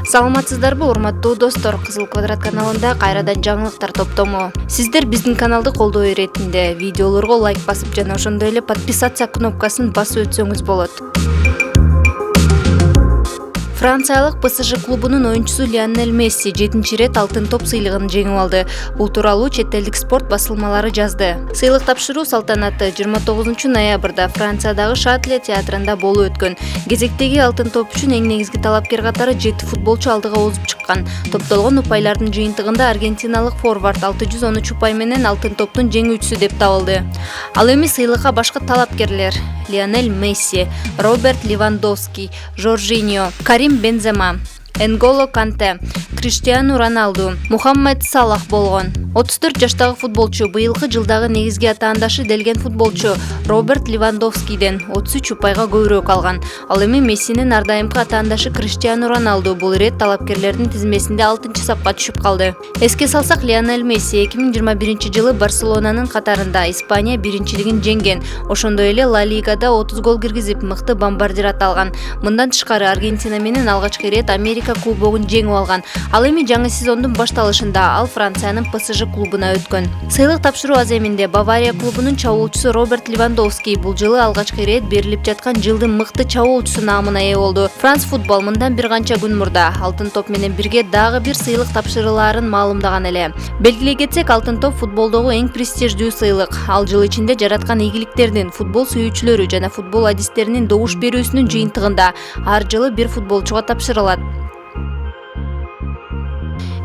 Саламатсыздарбы, урматтуу достор, Кызыл Квадрат каналында кайрадан жаңылыктар топтому. Сиздер биздин каналды колдоо иретинде видеолорго лайк басып жана ошондой эле подписаться кнопкасын басып өтсөңүз болот. Франциялык ПСЖ клубунун оюнчусу Лионель Месси 7-чи рет алтын топ сыйлыгын жеңип алды. Бул тууралуу чет элдик спорт басылмалары жазды. Сыйлык тапшыруу салтанаты 29 ноябрда Франциядагы Шатле театрында болуп өткөн. Кезектеги алтын топ үчүн эң негизги талапкер катары 7 футболчу алдыга озуп чыккан. Топтолгон упайлардын жыйынтыгында аргентиналык форвард 613 упай менен алтын топтун жеңүүчүсү деп табылды. Ал эми сыйлыкка башка талапкерлер: Лионель Месси, Роберт Левандовский, Жоржиньо, Карим Бензема, Энголо Канте, Криштиану Роналду, Мухаммед Салах болгон. 34 жаштагы футболчу быйылкы жылдагы негизги атаандашы делген футболчу Роберт Левандовскийден 33 упайга көбүрөөк алган. Ал эми Мессинин ардайымкы атаандашы Криштиану Роналду бул ирет талапкерлердин тизмесинде 6-чы сапка түшүп калды. Эске салсак, Лионель Месси 2021-жылы Барселонанын катарында Испания биринчилигин жеңген. Ошондой эле Ла Лигада 30 гол киргизип мыкты бомбардир аталган. Мындан тышкары Аргентина менен алгачкы ирет Америка кубогун жеңип алган. Ал эми жаңы сезондун башталышында ал Франциянын ПСЖ клубуна өткөн. Сыйлык тапшыруу аземинде Бавария клубунун чабуулчусу Роберт Левандовский бул жылы алгачкы ирет берилип жаткан жылдын мыкты чабуулчусу наамына ээ болду. Франс футбол мындан бир канча күн мурда алтын топ менен бирге дагы бир сыйлык тапшырылаарын маалымдаган эле. Белгилей кетсек, алтын топ футболдогу эң престиждүү сыйлык. Ал жыл ичинде жараткан ийгиликтердин, футбол сүйүүчүлөрү жана футбол адистеринин добуш берүүсүнүн жыйынтыгында ар жылы бир футболчуга тапшырылат.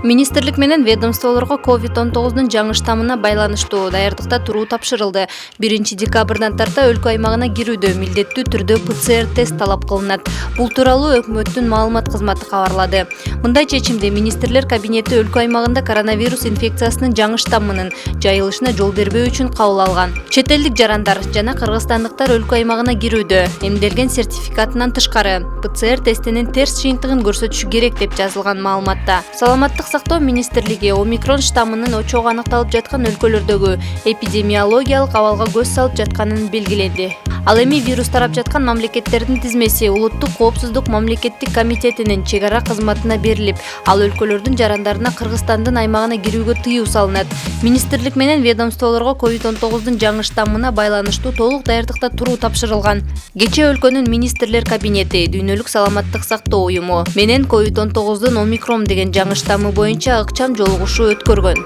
Министрлик менен ведомстволорго COVID-19 жаңы штаммына байланыштуу даярдыкта туруу тапшырылды. 1-декабрдан тарта өлкө аймагына кирүүдө милдеттүү түрдө ПЦР тест талап кылынат. Бул тууралуу өкмөттүн маалымат кызматы кабарлады. Мындай чечимди министрлер кабинети өлкө аймагында коронавирус инфекциясынын жаңы штаммынын жайылышына жол бербөө үчүн кабыл алган. Чет элдик жарандар жана кыргызстандыктар өлкө аймагына кирүүдө эмделген сертификатынан тышкары ПЦР тестинин терс жыйынтыгын көрсөтүшү керек деп жазылган маалыматта. Саламаттык сактоо министрлиги омикрон штаммынын очогу аныкталып жаткан өлкөлөрдөгү эпидемиологиялык абалга көз салып жатканын белгиленди. Ал эми вирус тарап жаткан мамлекеттердин тизмеси Улуттук коопсуздук мамлекеттик комитетинин чек ара кызматына берилип, ал өлкөлөрдүн жарандарына Кыргызстандын аймагына кирүүгө тыюу салынат. Министрлик менен ведомстволорго COVID-19 жаңы штаммына байланыштуу толук даярдыкта туруу тапшырылган. Кечээ өлкөнүн министрлер кабинети Дүйнөлүк саламаттык сактоо уюму менен COVID-19 омикрон деген жаңы штаммы боюнча ыкчам жолугушуу өткөргөн.